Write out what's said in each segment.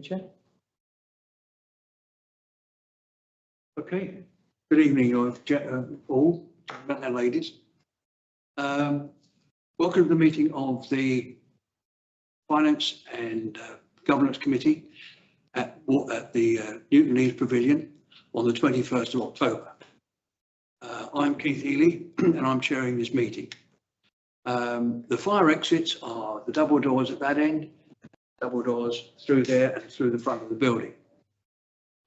Chair. Okay. Good evening, all, gentlemen and ladies. Welcome to the meeting of the Finance and Governance Committee at the Newton Leeds Pavilion on the 21st of October. I'm Keith Healy and I'm chairing this meeting. The fire exits are the double doors at that end, double doors through there and through the front of the building.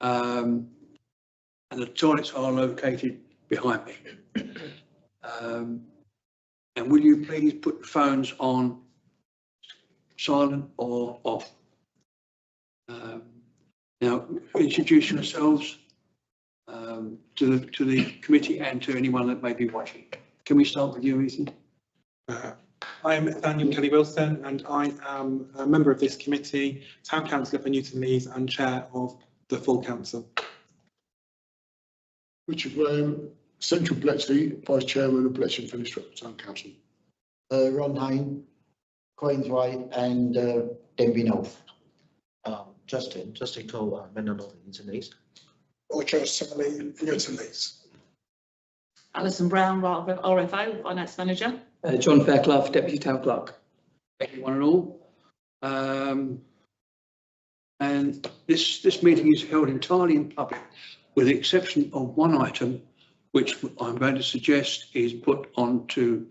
And the toilets are located behind me. And will you please put the phones on silent or off? Now, introduce yourselves to the committee and to anyone that may be watching. Can we start with you, Ethan? I'm Nathaniel Kelly-Wilson and I am a member of this committee, Town Councillor for Newton Leeds and Chair of the full Council. Richard Graham, Central Bletchley, Vice Chairman of Bletchley and Fenny Stratford Town Council. Ron Hain, Queensway and Denby North. Justin Cole, Member of Newton Leeds. Roger Sally, Newton Leeds. Alison Brown, RFO, Finance Manager. John Fairclough, Deputy Town Clerk. Thank you, one and all. And this meeting is held entirely in public, with the exception of one item, which I'm going to suggest is put on to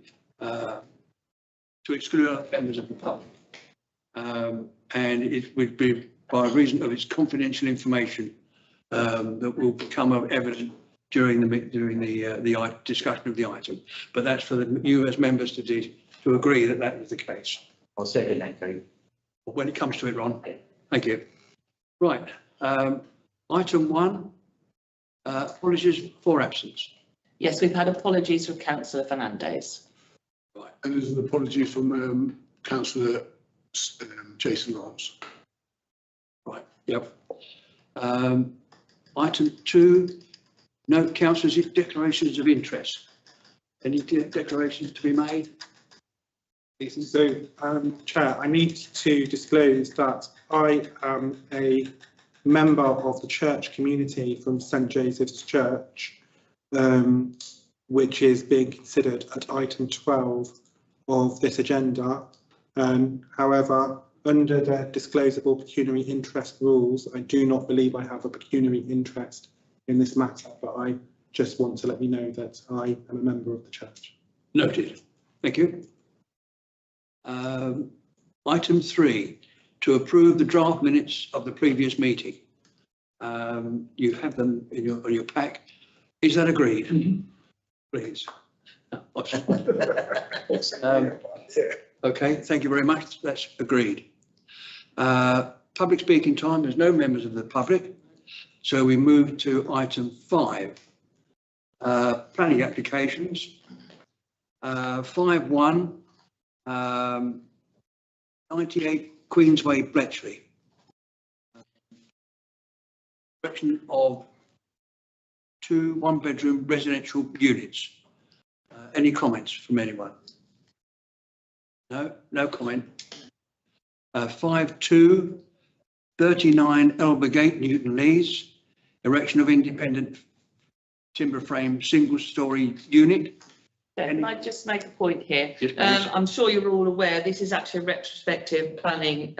exclude members of the public. And it would be by reason of its confidential information that will become evident during the discussion of the item. But that's for you as members to agree that that is the case. I'll second that, Gary. When it comes to it, Ron. Thank you. Right. Item 1. Apologies for absence. Yes, we've had apologies from Councillor Fernandez. Right. And there's an apology from Councillor Jason Lawrence. Right. Yep. Item 2. Note councillors' declarations of interest. Any declarations to be made? Ethan? So, Chair, I need to disclose that I am a member of the church community from St Joseph's Church, which is being considered at item 12 of this agenda. However, under the disclosable pecuniary interest rules, I do not believe I have a pecuniary interest in this matter, but I just want to let you know that I am a member of the church. Noted. Thank you. Item 3, to approve the draft minutes of the previous meeting. You have them in your pack. Is that agreed? Mm-hmm. Please. Okay, thank you very much. That's agreed. Public speaking time. There's no members of the public. So we move to item 5. Planning applications. 5.1. 98 Queensway, Bletchley. Construction of 2 one-bedroom residential units. Any comments from anyone? No comment. 5.2 39 Elber Gate, Newton Leeds. Erection of independent timber frame single-storey unit. Can I just make a point here? Yes, I'm sure you're all aware this is actually a retrospective planning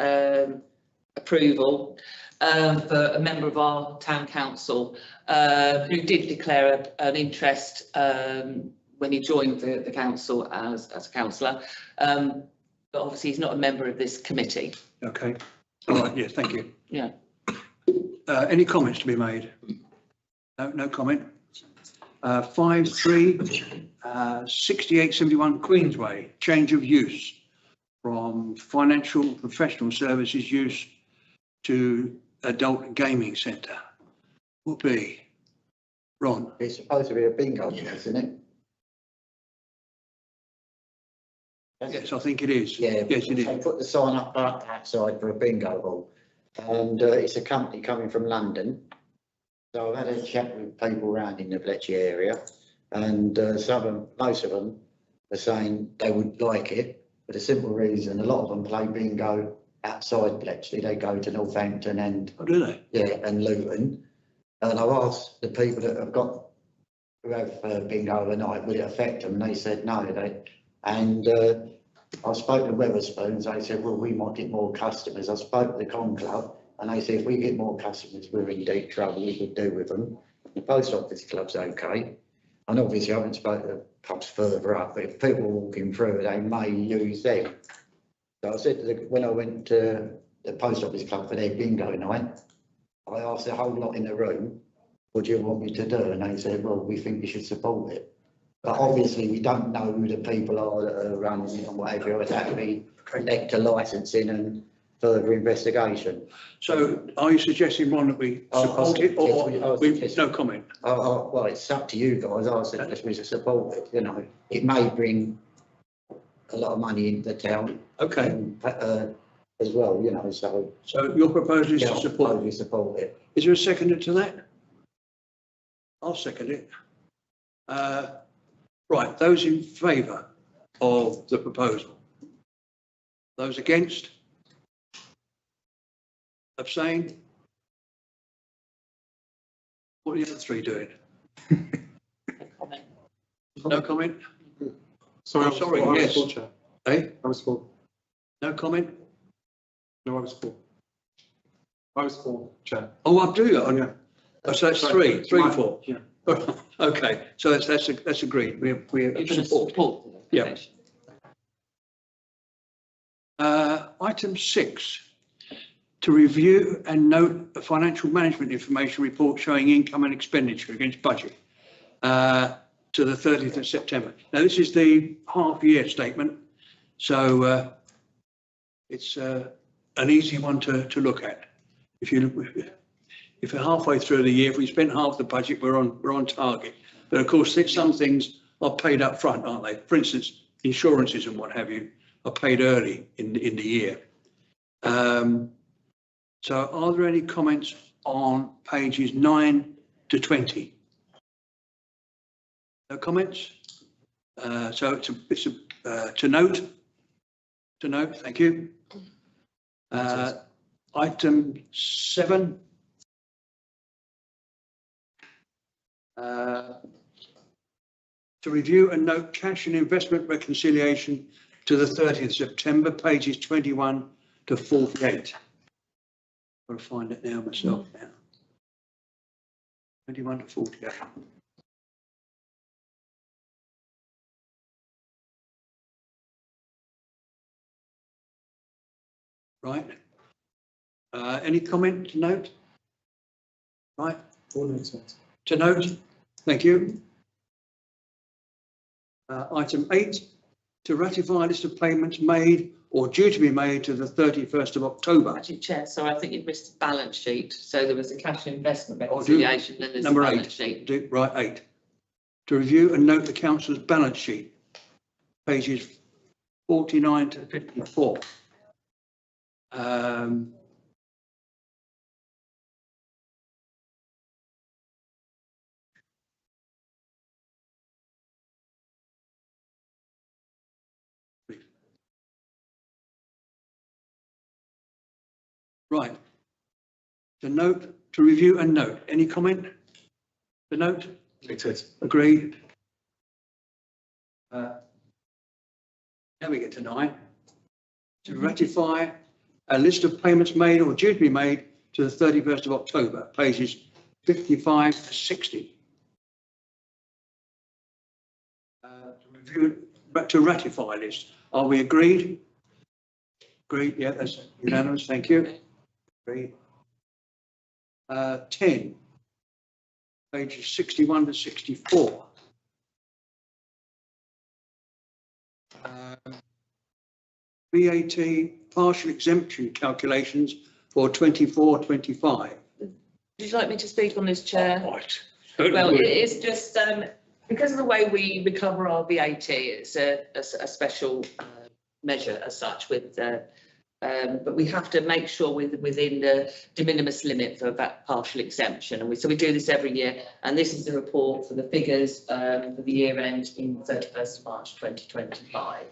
approval for a member of our town council who did declare an interest when he joined the council as a councillor, but obviously he's not a member of this committee. Okay. All right. Yes. Thank you. Yeah. Any comments to be made? No comment. 5.3 6871 Queensway, change of use from financial professional services use to adult gaming centre. Will be Ron. It's supposed to be a bingo, isn't it? Yes, I think it is. Yeah. Yes, it is. They put the sign up outside for a bingo hall, and it's a company coming from London. So I've had a chat with people around in the Bletchley area, and most of them are saying they would like it for the simple reason a lot of them play bingo outside Bletchley. They go to Northampton and, Oh, do they? yeah, and Luton. And I've asked the people that have got, who have bingo overnight, will it affect them? And they said no. I spoke to Wetherspoons. They said, well, we might get more customers. I spoke to the Con Club and they said, if we get more customers, we're in deep trouble. We could do with them. The Post Office Club's okay. And obviously I haven't spoken to pubs further up, but if people are walking through, they may use them. So I said to when I went to the Post Office Club for their bingo night, I asked the whole lot in the room, what do you want me to do? And they said, well, we think you should support it. But obviously we don't know who the people are that are running it and whatever. It would be collector licensing and further investigation. So are you suggesting, Ron, that we support it or no comment? Well, it's up to you guys. I said we should support it. You know, it may bring a lot of money into the town. Okay. As well, you know, so. So your proposal is Yeah, to support. we support it. Is there a seconder to that? I'll second it. Right, those in favour of the proposal? Those against? Abstain? What are the other three doing? Comment. No comment? Sorry, Oh, sorry, I was yes. for, Chair. Eh? I was for. No comment? No, I was for. I was for, Chair. Oh, I'll do that. Yeah. Oh, so that's Sorry. three and four. Yeah. Okay, so that's agreed. We You're going to support. support. Yeah. Item 6, to review and note a financial management information report showing income and expenditure against budget to the 30th of September. Now, this is the half-year statement, so it's an easy one to look at. If you're halfway through the year, if we spent half the budget, we're on target. But of course, some things are paid up front, aren't they? For instance, insurances and what have you are paid early in the year. So are there any comments on pages 9 to 20? No comments? So it's to note, thank you. Item 7. To review and note cash and investment reconciliation to the 30th September, pages 21 to 48. I've got to find it now myself now. 21 to 48. Right. Any comment to note? Right. To note, thank you. Item 8, to ratify a list of payments made or due to be made to the 31st of October. Actually, Chair, sorry, I think you've missed the balance sheet. So there was a cash investment reconciliation, then there's a Number balance 8. sheet. Right, 8. To review and note the council's balance sheet, pages 49 to 54. Right. To review and note. Any comment? The note? Agreed. Now we get to 9. To ratify a list of payments made or due to be made to the 31st of October, pages 55 to 60. To ratify this. Are we agreed? Agreed, yeah, that's unanimous, thank you. Agreed. 10, pages 61 to 64. VAT partial exemption calculations for 24-25. Would you like me to speak on this, Chair? Right. Well, it is just because of the way we recover our VAT, it's a special measure as such with but we have to make sure within the de minimis limit for that partial exemption, and so we do this every year, and this is the report for the figures for the year end in 31st of March 2025.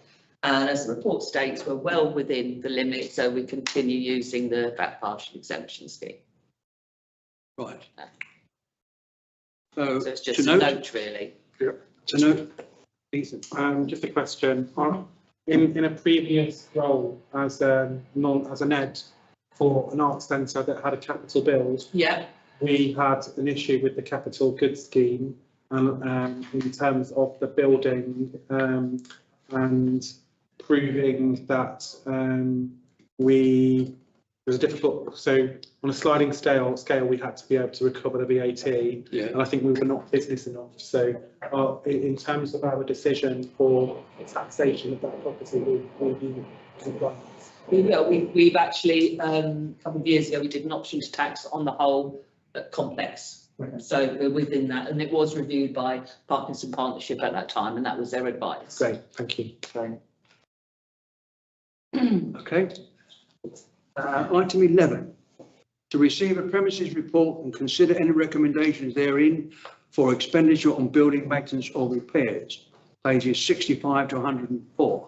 And as the report states, we're well within the limit, so we continue using the VAT partial exemption scheme. Right. So So it's just to a note, note, really. to note, Just a question. In a previous role as a NED for an arts centre that had a capital build, Yeah, we had an issue with the capital goods scheme in terms of the building and proving that it was difficult. So on a sliding scale, we had to be able to recover the VAT, yeah, and I think we were not business enough. So in terms of our decision for taxation of that property, we'll be compliant. we will. We've actually, a couple of years ago, we did an option to tax on the whole complex. Okay. So we're within that, and it was reviewed by Parkinson Partnership at that time, and that was their advice. Great, thank you. okay. Item 11, to receive a premises report and consider any recommendations therein for expenditure on building maintenance or repairs, pages 65 to 104.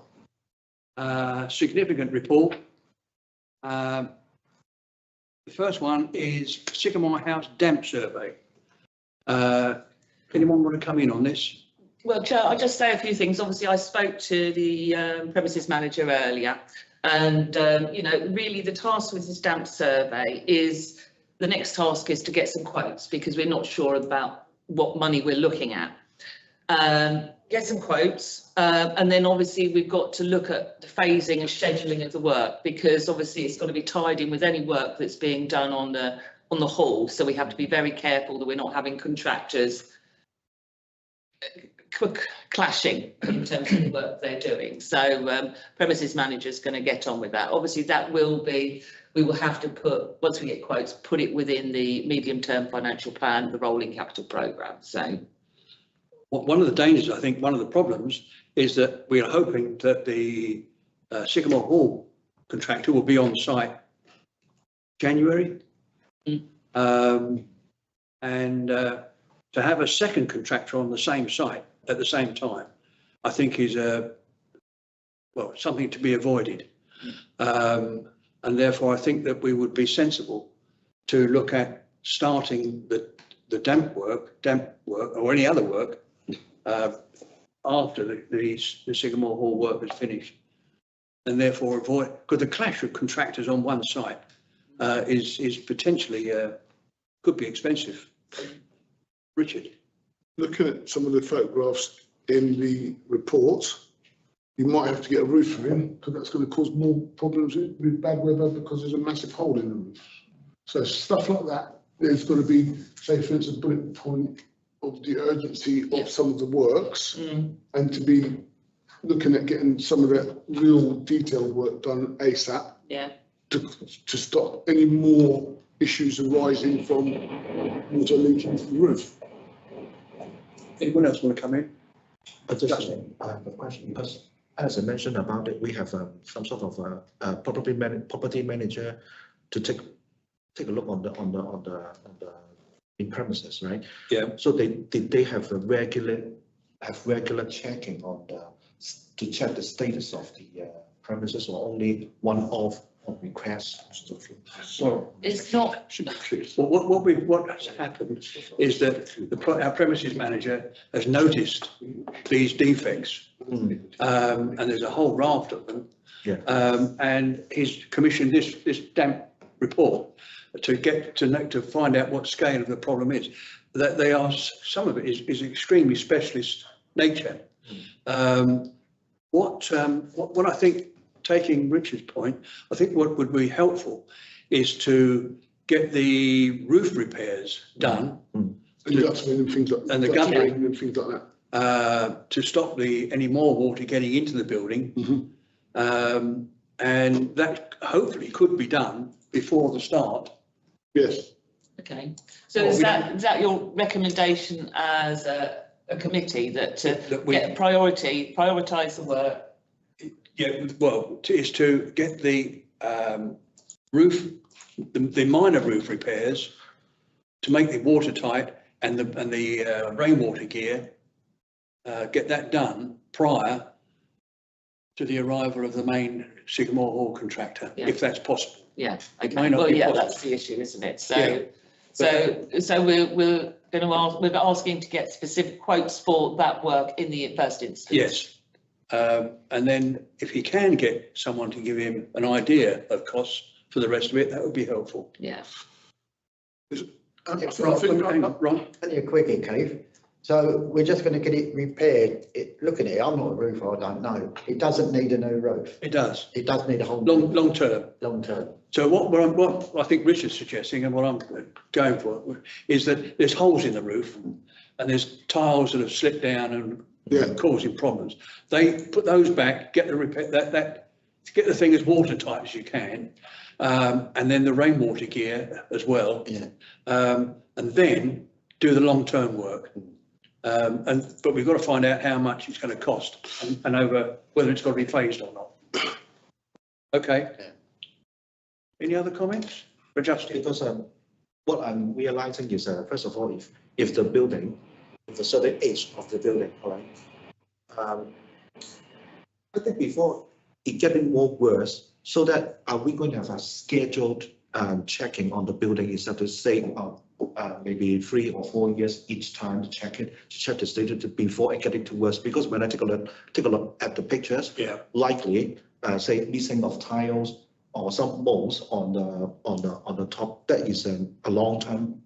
Significant report. The first one is Sycamore House damp survey. Anyone want to come in on this? Well, Chair, I'll just say a few things. Obviously, I spoke to the premises manager earlier, and, you know, really the task with this damp survey is, the next task is to get some quotes, because we're not sure about what money we're looking at. Get some quotes, and then obviously we've got to look at the phasing and scheduling of the work, because obviously it's got to be tied in with any work that's being done on the hall. So we have to be very careful that we're not having contractors clashing in terms of the work they're doing. So premises manager's going to get on with that. Obviously that will be, we will have to put, once we get quotes, put it within the medium-term financial plan, the rolling capital programme. So One of the dangers, I think, one of the problems is that we are hoping that the Sycamore Hall contractor will be on site January. And to have a second contractor on the same site at the same time, I think is something to be avoided. And therefore, I think that we would be sensible to look at starting the damp work or any other work after the Sycamore Hall work is finished, and therefore avoid, because the clash of contractors on one site is potentially could be expensive. Richard, Looking at some of the photographs in the report, you might have to get a roofer in, because that's going to cause more problems with bad weather, because there's a massive hole in the roof. So stuff like that, there's got to be, say for instance, a bullet point of the urgency of some of the works, and to be looking at getting some of that real detailed work done ASAP. yeah. To stop any more issues arising from water leaking from the roof. anyone else want to come in? Additionally, I have a question, because as I mentioned about it, we have some sort of property manager to take a look on the in premises, right? Yeah. So did they have a regular checking on to check the status of the premises, or only one-off requests? So it's not. Well, what has happened is that our premises manager has noticed these defects, and there's a whole raft of them. Yeah. And he's commissioned this damp report to find out what scale of the problem is. That they are, some of it is extremely specialist nature. What I think, taking Richard's point, I think what would be helpful is to get the roof repairs done. And guttering and things like that. And the guttering and things like that. To stop any more water getting into the building. And that hopefully could be done before the start. Yes. Okay, so is that your recommendation as a committee, that we get prioritise the work? Yeah, well, is to get the roof, the minor roof repairs, to make it watertight, and the rainwater gear, get that done prior to the arrival of the main Sycamore Hall contractor, Yeah. if that's possible. Yeah, okay, Might not well, be yeah, possible. that's the issue, isn't it? Yeah. So we're going to ask, we're asking to get specific quotes for that work in the first instance. Yes. And then if he can get someone to give him an idea of costs for the rest of it, that would be helpful. Yeah. I think, Right, Only a quickie, Keith. So we're just going to get it repaired. Looking at it, I'm not a roofer, I don't know. It doesn't need a new roof. it does, It does need a whole long term. long term. So what I think Richard's suggesting and what I'm going for is that there's holes in the roof and there's tiles that have slipped down and Yeah. causing problems. They put those back, get the repair, get the thing as watertight as you can. And then the rainwater gear as well. Yeah. And then do the long-term work. But we've got to find out how much it's going to cost and over whether it's got to be phased or not. Okay. Yeah. Any other comments for Justin? Because what I'm realizing is, first of all, if the building, if a certain age of the building, all right, I think before it getting more worse, so that are we going to have a scheduled checking on the building instead of say maybe 3 or 4 years each time to check it, to check the status before it getting to worse? Because when I take a look at the pictures, Yeah. likely say missing of tiles or some molds on the top, that is a long-term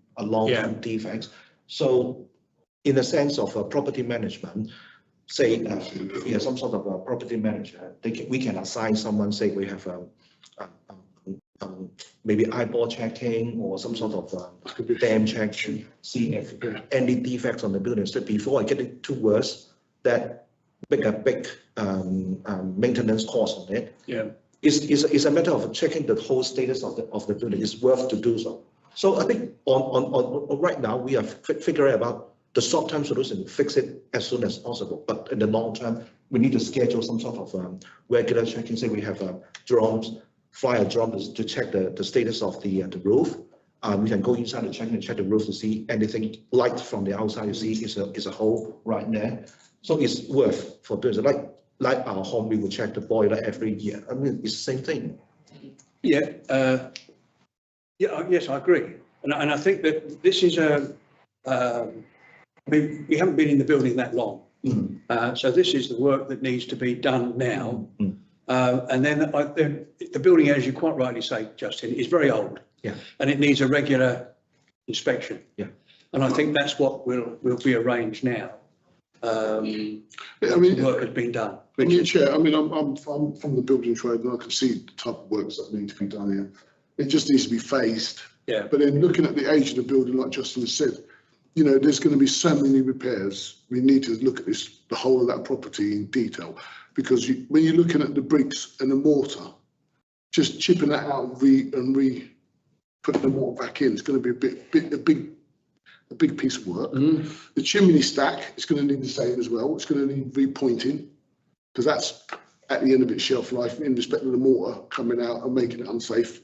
defect. So in the sense of property management, say if we have some sort of a property manager, we can assign someone, say we have maybe eyeball checking or some sort of dam check, see if any defects on the building. So before I get it too worse, that big maintenance cost on it. Yeah. It's a matter of checking the whole status of the building. It's worth to do so. So I think on right now, we are figuring about the short-term solution, fix it as soon as possible. But in the long term, we need to schedule some sort of regular checking. Say we have drones, fire drones to check the status of the roof. We can go inside and check the roof to see anything light from the outside. You see is a hole right there. So it's worth for doing it. Like our home, we will check the boiler every year. I mean, it's the same thing. Yeah. Yes, I agree. And I think that this is I mean, we haven't been in the building that long. So this is the work that needs to be done now. And then the building, as you quite rightly say, Justin, is very old. Yeah. And it needs a regular inspection. Yeah. And I think that's what will be arranged now. I mean, The work has been done. Yeah, Chair, I mean, I'm from the building trade and I can see the type of works that need to be done here. It just needs to be phased. Yeah. But then looking at the age of the building, like Justin has said, you know, there's going to be so many repairs. We need to look at the whole of that property in detail, because when you're looking at the bricks and the mortar, just chipping that out and putting the mortar back in, it's going to be a big piece of work. The chimney stack is going to need the same as well. It's going to need repointing, because that's at the end of its shelf life in respect of the mortar coming out and making it unsafe.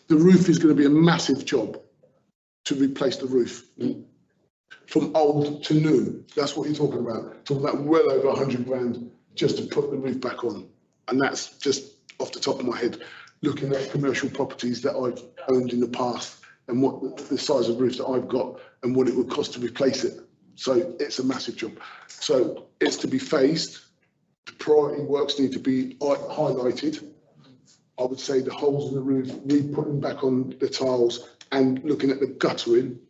The roof is going to be a massive job to replace the roof. From old to new, that's what you're talking about. Talking about well over 100 grand just to put the roof back on. And that's just off the top of my head, looking at commercial properties that I've owned in the past and what the size of roof that I've got and what it would cost to replace it. So it's a massive job. So it's to be phased. The priority works need to be highlighted. I would say the holes in the roof, putting back on the tiles and looking at the guttering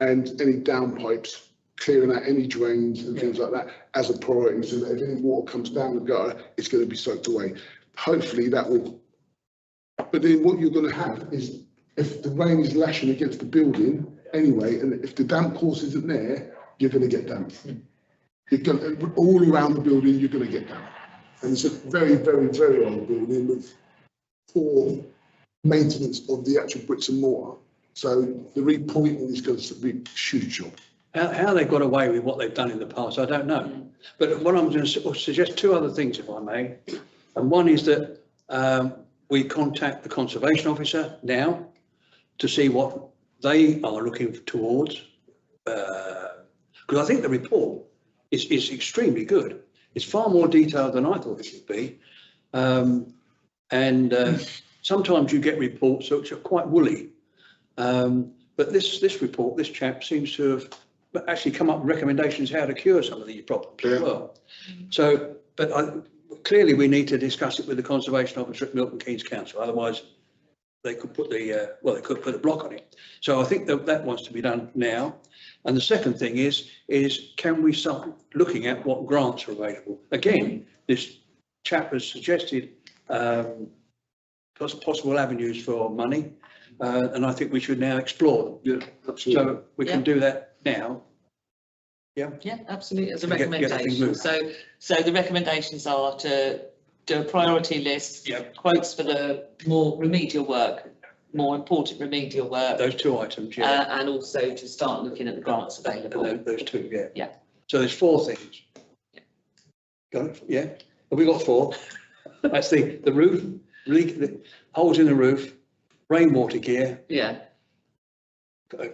and any downpipes, clearing out any drains and things like that as a priority, so that if any water comes down the gutter, it's going to be soaked away. Hopefully that will, but then what you're going to have is, if the rain is lashing against the building anyway, and if the damp course isn't there, you're going to get damp. You're going to, all around the building, you're going to get damp. And it's a very, very, very old building with poor maintenance of the actual bricks and mortar. So the repointing is going to be a huge job. How they got away with what they've done in the past, I don't know. But what I'm going to suggest two other things, if I may. And one is that we contact the conservation officer now to see what they are looking towards. Because I think the report is extremely good. It's far more detailed than I thought it would be. Sometimes you get reports which are quite woolly. But this report, this chap seems to have actually come up with recommendations how to cure some of these problems as well. So, clearly we need to discuss it with the Conservation Officer at Milton Keynes Council, otherwise they could put they could put a block on it. So I think that wants to be done now. And the second thing is can we start looking at what grants are available? Again, this chap has suggested possible avenues for money, and I think we should now explore them. Yeah, absolutely. So we can do that now. Yeah. Yeah, absolutely, as a Get things recommendation. moving. So the recommendations are to do a priority list, Yep. quotes for the more remedial work, more important remedial work, Those two items, yeah. and also to start looking at the grants available. Those two, yeah. Yeah. So there's 4 things. Yeah. Got it? Yeah. Have we got 4? That's the roof, the holes in the roof, rainwater gear, Yeah,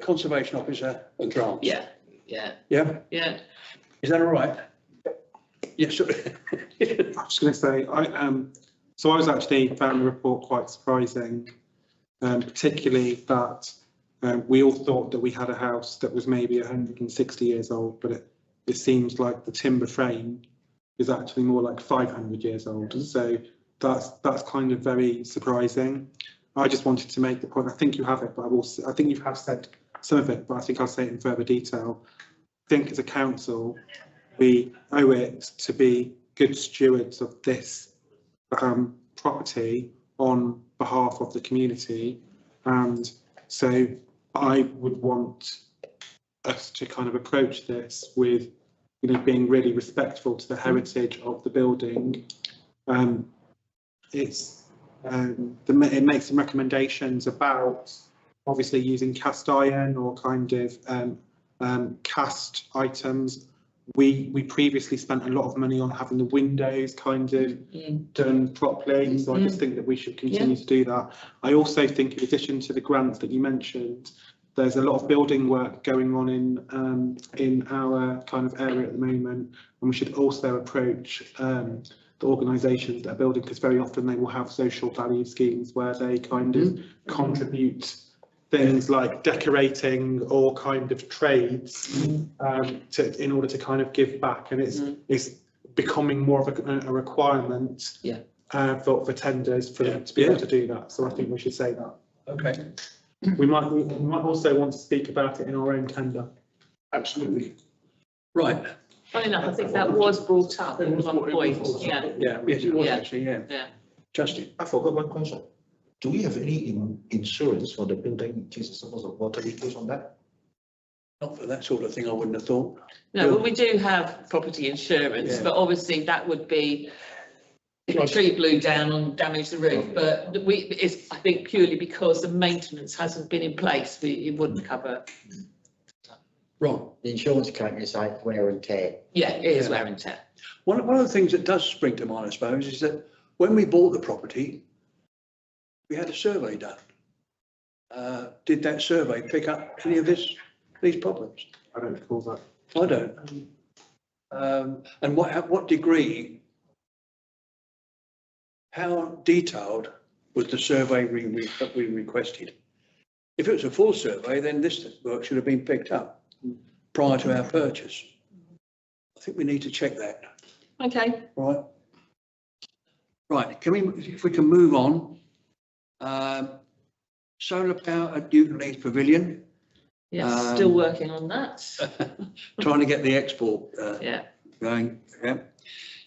conservation officer and grants. yeah. Yeah? Is that all right? Yes. Sure. I was going to say, so I was actually found the report quite surprising, particularly that we all thought that we had a house that was maybe 160 years old, but it seems like the timber frame is actually more like 500 years old. So that's kind of very surprising. I just wanted to make the point. I think you have it, but I think you have said some of it, but I think I'll say it in further detail. I think as a council, we owe it to be good stewards of this property on behalf of the community. And so I would want us to kind of approach this with, being really respectful to the heritage of the building. It makes some recommendations about obviously using cast iron or kind of cast items. We previously spent a lot of money on having the windows kind of done properly, so I just think that we should continue to do that. I also think, in addition to the grants that you mentioned, there's a lot of building work going on in our kind of area at the moment, and we should also approach the organisations that are building, because very often they will have social value schemes where they kind of contribute things like decorating or kind of trades in order to kind of give back, and it's becoming more of a requirement for tenders for them to be able to do that. So I think we should say that. Okay. We might also want to speak about it in our own tender. Absolutely. Right. Funny enough, I think that was brought up at one point. Yeah. Yes, it was Yeah. actually, yeah. Yeah. Justin. I forgot one question. Do we have any insurance for the building in case of some sort of water leakage on that? Not for that sort of thing, I wouldn't have thought. No, well, we do have property insurance, Yeah. but obviously that would be if a tree blew down and damaged the roof. But it's, I think, purely because the maintenance hasn't been in place, it wouldn't cover. Right. The insurance company is like wear and tear. Yeah, it is wear and tear. One of the things that does spring to mind, I suppose, is that when we bought the property, we had a survey done. Did that survey pick up any of these problems? I don't recall that. I don't. And what degree, how detailed was the survey that we requested? If it was a full survey, then this work should have been picked up prior to our purchase. I think we need to check that. Okay. Right. Right. If we can move on. Solar power at Newton Leeds Pavilion. Yeah, still working on that. Trying to get the export Yeah. going. Yeah.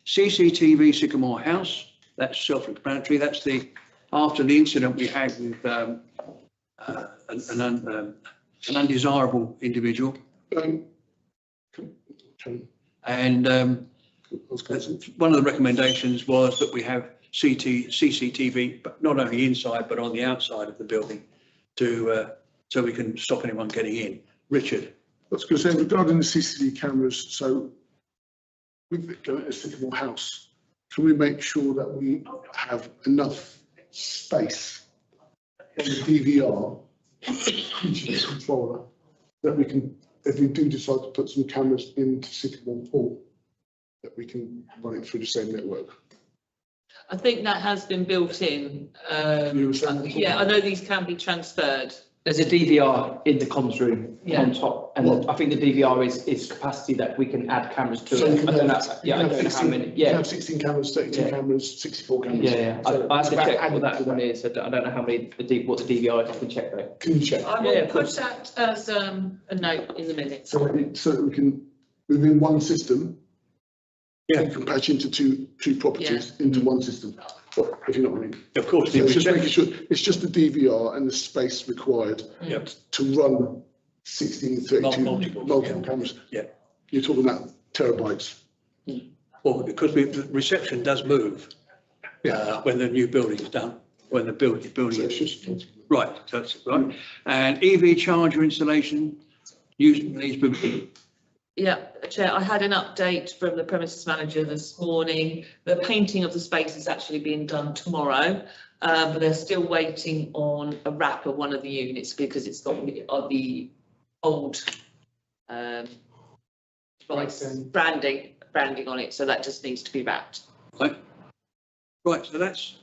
CCTV Sycamore House. That's self-explanatory. That's after the incident we had with an undesirable individual. And one of the recommendations was that we have CCTV, but not only inside but on the outside of the building, so we can stop anyone getting in. Richard. I was going to say, regarding the CCTV cameras, so with it going to Sycamore House, can we make sure that we have enough space on the DVR, which is the controller, that we can, if we do decide to put some cameras into Sycamore Hall, that we can run it through the same network? I think that has been built in. You were saying- Yeah, I know these can be transferred. There's a DVR in the comms room Yeah. on top, and I think the DVR is capacity that we can add cameras to So you it. can I don't know, have, yeah, I don't know how many, you can yeah. have 16 cameras, 32 Yeah. cameras, 64 cameras. Yeah, I have to So check add what to that one is, I don't know how many, what the DVR is, I can check though. Can you check? I Yeah, will of put that as a note in the minutes. So that we can, within one system, Yeah. you can patch into two properties into one system, if you know what I mean. Of course, So the it's just making reception, sure, it's just the DVR and the space required Yep. to run 16, 32 Multiple, multiple yeah. cameras. Yeah. You're talking about terabytes. well, because the reception does move when the new building is done, when the building So is. it's just, Right, that's right. And EV charger installation, needs to be, Yeah, Chair, I had an update from the premises manager this morning. The painting of the space is actually being done tomorrow, but they're still waiting on a wrap of one of the units because it's got the old branding on it, so that just needs to be wrapped. right? Right, so that's,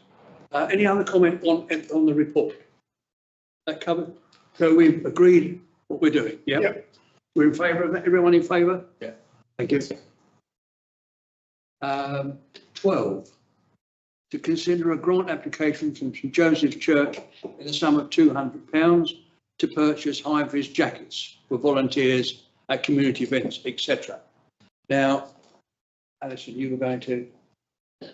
any other comment on the report? That covered? So we've agreed what we're doing, yeah? Yep. We're in favour of that? Everyone in favour? Yeah. Thank you. 12, to consider a grant application from St Joseph's Church in the sum of £200 to purchase high-vis jackets for volunteers at community events, etc. Now, Alison, you were going to,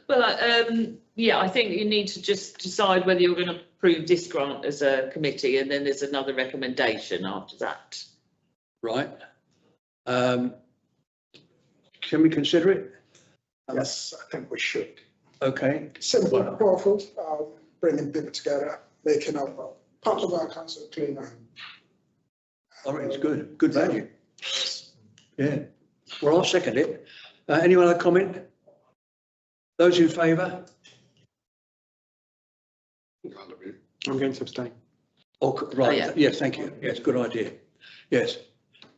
Well, yeah, I think you need to just decide whether you're going to approve this grant as a committee, and then there's another recommendation after that. right? Can we consider it? Yes, I think we should. Okay, Simple, powerful, bringing people together, making our part of our council cleaner. I think it's good value. Yeah, well, I'll second it. Any other comment? Those in favour? I'm going to abstain. Oh, Oh, right, yeah. yes, thank you. Yes, good idea. Yes,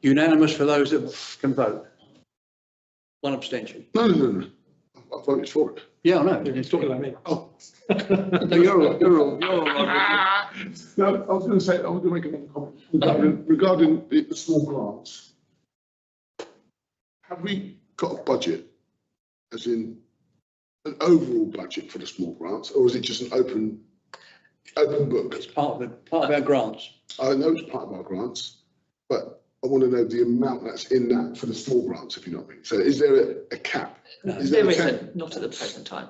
unanimous for those that can vote. One abstention. no. I voted for it. Yeah, I know. It's talking like me. Oh, No, you're all right. no, I was going to make another comment regarding the small grants. Have we got a budget, as in an overall budget for the small grants, or is it just an open book? It's part of our grants. I know it's part of our grants, but I want to know the amount that's in that for the small grants, if you know what I mean. So is there a cap? No. Is There a cap? isn't, not at the present time.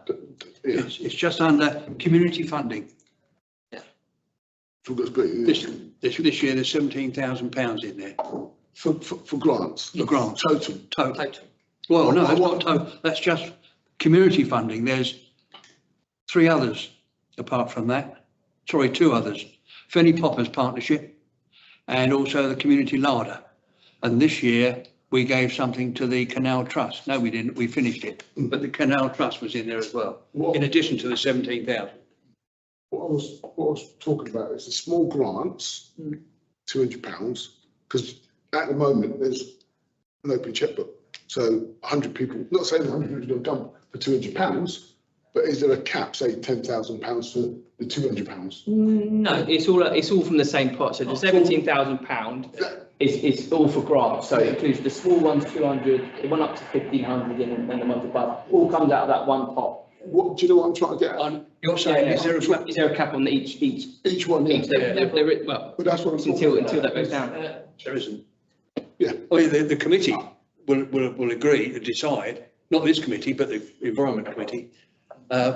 Yeah, It's just under community funding. so that's great. This year, there's £17,000 in there For grants? for grants. Total? Total. Total. Well, no, that's not total. That's just community funding. There's 3 others apart from that. Sorry, 2 others. Fenny Poppers Partnership and also the Community Larder. And this year, we gave something to the Canal Trust. No, we didn't. We finished it. But the Canal Trust was in there as well, in addition to the 17,000. What I was talking about is the small grants, £200, because at the moment, there's an open checkbook. So 100 people, not saying 100 people don't come for £200, but is there a cap, say £10,000 for the £200? No, It's all from the same pot, so the £17,000 is all for grants, so it includes the small ones, 200, the one up to 1,500 and the ones above, all comes out of that one pot. What, do you know what I'm trying to get at? You're saying, Yeah, is there a cap on each? Each one, yeah. Well, But that's what I'm talking until about. that goes down. There isn't. Yeah. Well, the committee will agree to decide, not this committee, but the Environment Committee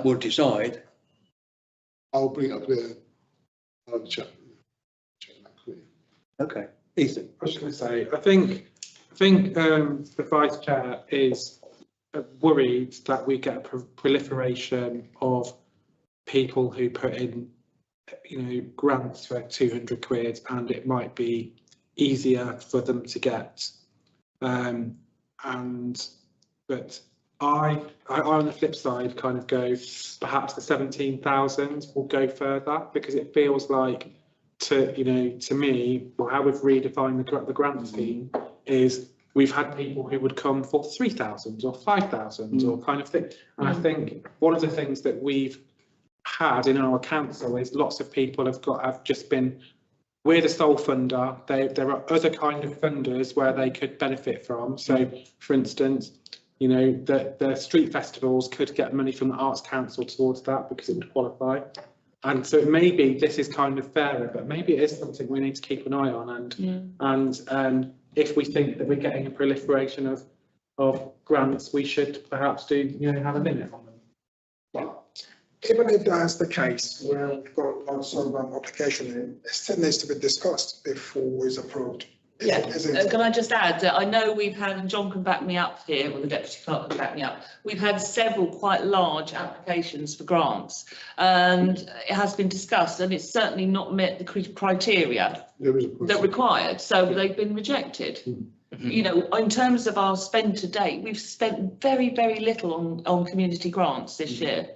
will decide. I'll bring it up there. I'll have a chat. Okay, Ethan. I was going to say, I think the vice chair is worried that we get a proliferation of people who put in, grants for 200 quid, and it might be easier for them to get. But I on the flip side kind of go, perhaps the 17,000 will go further, because it feels like to me, well, how we've redefined the grant scheme is we've had people who would come for 3,000 or 5,000 or kind of thing. And I think one of the things that we've had in our council is lots of people have just been, we're the sole funder. There are other kind of funders where they could benefit from. So, for instance, you know, the street festivals could get money from the Arts Council towards that because it would qualify. And so maybe this is kind of fairer, but maybe it is something we need to keep an eye on. And if we think that we're getting a proliferation of grants, we should perhaps have a limit on them. Well, even if that's the case, where we've got lots of application in, it still needs to be discussed before it's approved. Can I just add that I know we've had, and John can back me up here, or the Deputy Clerk can back me up, we've had several quite large applications for grants, and it has been discussed, and it's certainly not met the criteria that required, so they've been rejected. You know, in terms of our spend to date, we've spent very, very little on community grants this year.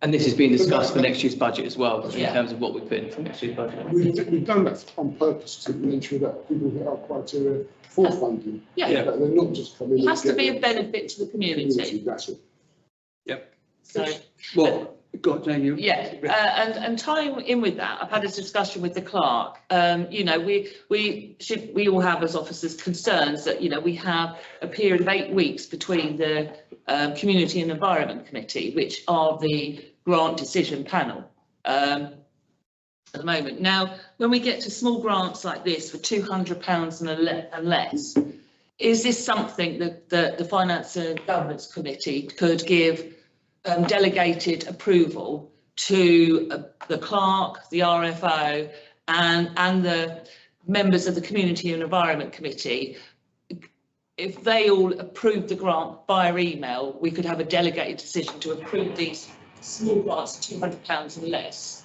And this is being discussed for next year's budget as well, in terms of what we put in for next year's budget. We've done that on purpose to make sure that people hit our criteria for funding. Yeah. That they're not just coming. It has to be a benefit to the community. That's it. Yep. So, Well, got Daniel. yeah, and tying in with that, I've had a discussion with the clerk. You know, we all have as officers concerns that, you know, we have a period of 8 weeks between the Community and Environment Committee, which are the grant decision panel at the moment. Now, when we get to small grants like this for £200 and less, is this something that the Finance and Governance Committee could give delegated approval to the clerk, the RFO and the members of the Community and Environment Committee? If they all approve the grant via email, we could have a delegated decision to approve these small grants, £200 and less.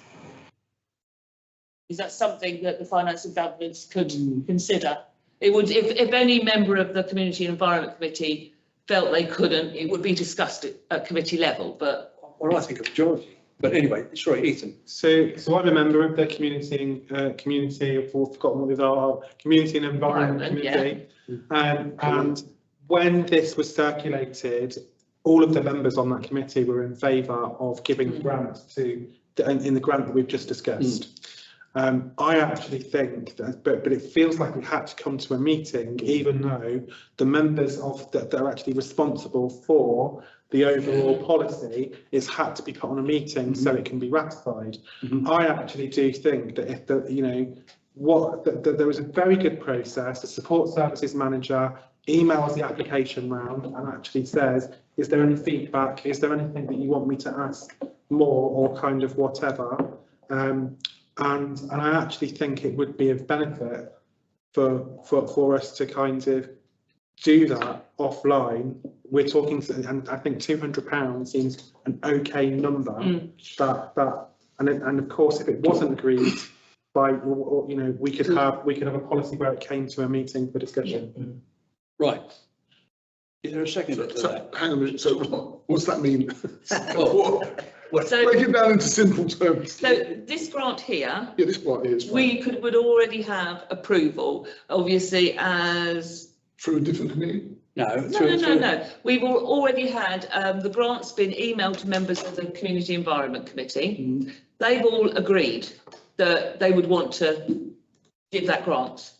Is that something that the Finance and Governance could consider? It would, if any member of the Community and Environment Committee felt they couldn't, it would be discussed at committee level, but. Well, I think a majority. But anyway, sorry, Ethan. So I'm a member of the community. I've forgotten what is our Community and Environment Committee. And when this was circulated, all of the members on that committee were in favour of giving grants to in the grant that we've just discussed. I actually think that, but it feels like we had to come to a meeting, even though the members of that are actually responsible for the overall policy is had to be put on a meeting so it can be ratified. I actually do think that if there was a very good process, the support services manager emails the application round and actually says, is there any feedback? Is there anything that you want me to ask more or kind of whatever? And I actually think it would be of benefit for us to kind of do that offline. We're talking, and I think £200 seems an okay number. And of course, if it wasn't agreed by, we could have a policy where it came to a meeting for discussion. Right. Is there a second to that? Hang on a minute. So what's that mean? So, break it down into simple terms. So this grant here, this grant here is fine. would already have approval, obviously, as Through a different committee? No. We've already had the grant's been emailed to members of the Community Environment Committee. They've all agreed that they would want to give that grant.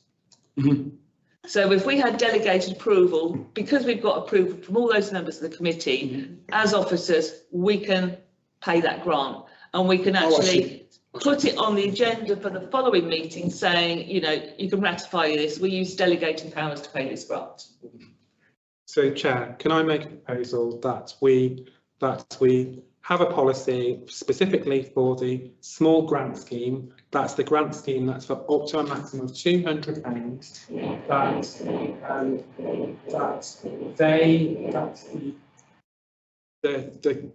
So if we had delegated approval, because we've got approval from all those members of the committee, as officers, we can pay that grant, and we can actually put it on the agenda for the following meeting saying, you can ratify this. We use delegated powers to pay this grant. So, Chair, can I make a proposal that we have a policy specifically for the small grant scheme? That's the grant scheme that's for up to a maximum of £200.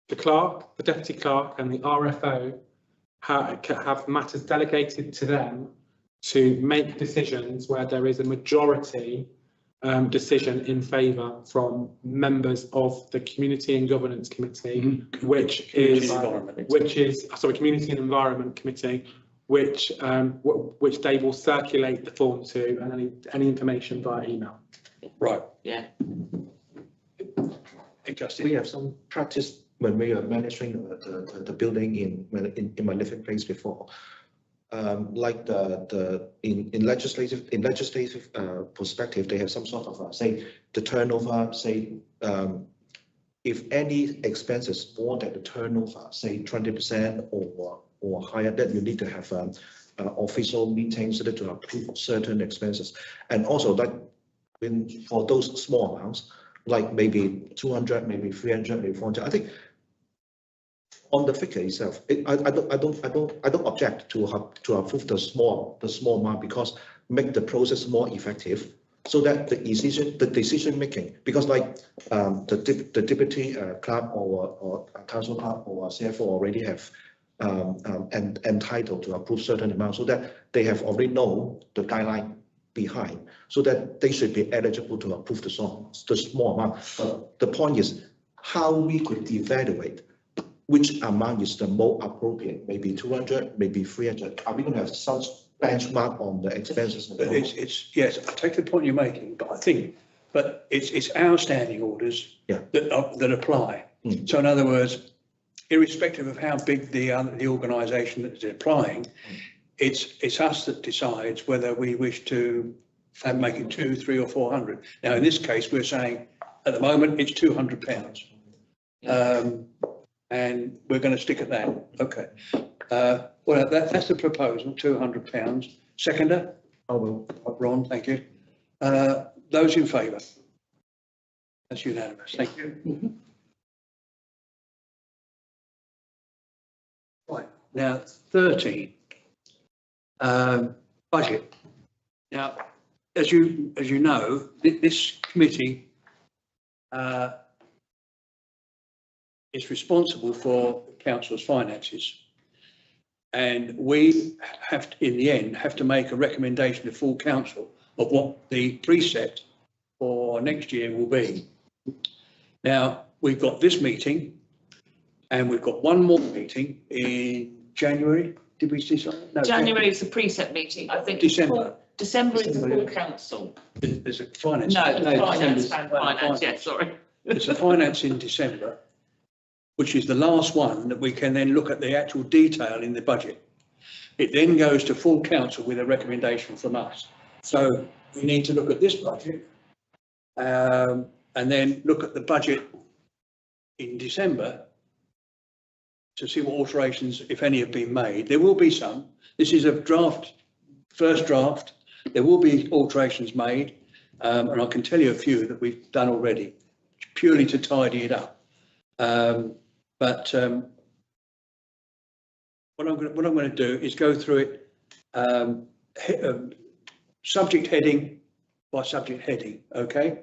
The clerk, the deputy clerk, and the RFO have matters delegated to them to make decisions where there is a majority decision in favour from members of the Community and Governance Committee, Community and Environment Committee, which they will circulate the form to, and any information via email. Right. Yeah. Justin. We have some practice when we are managing the building in my living place before. Like in legislative perspective, they have some sort of say the turnover, say if any expenses more than the turnover, say 20% or higher, then you need to have official meetings so that to approve certain expenses. And also like for those small amounts, like maybe 200, maybe 300, maybe 400, I think on the figure itself, I don't object to approve the small amount, because make the process more effective, so that the decision making, because like the deputy clerk or council clerk or CFO already have entitled to approve certain amount, so that they have already know the guideline behind, so that they should be eligible to approve the small amount. But the point is how we could evaluate which amount is the more appropriate, maybe 200, maybe 300. Are we going to have such benchmark on the expenses? But it's yes, I take the point you're making, but I think, but it's our standing orders that apply. Mm. So in other words, irrespective of how big the organisation that is applying, it's us that decides whether we wish to make it 200, 300 or 400. Now, in this case, we're saying at the moment it's £200. And we're going to stick at that. Okay. Well, that's the proposal, £200. Seconder? I will. Ron, thank you. Those in favour? That's unanimous. Thank you. Mm-hmm. Right. Now, 13. Budget. Now, as you know, this committee is responsible for council's finances, and we have to, in the end, have to make a recommendation to full council of what the precept for next year will be. Now, we've got this meeting, and we've got one more meeting in January. Did we decide? No, January is the precept meeting, I think. December. December is the full council. There's a finance. No, the No, finance, December's- finance, yeah, sorry. There's a finance in December, which is the last one that we can then look at the actual detail in the budget. It then goes to full council with a recommendation from us. So we need to look at this budget and then look at the budget in December to see what alterations, if any, have been made. There will be some. This is a draft, first draft. There will be alterations made, and I can tell you a few that we've done already, purely to tidy it up. But what I'm going to do is go through it subject heading by subject heading, okay?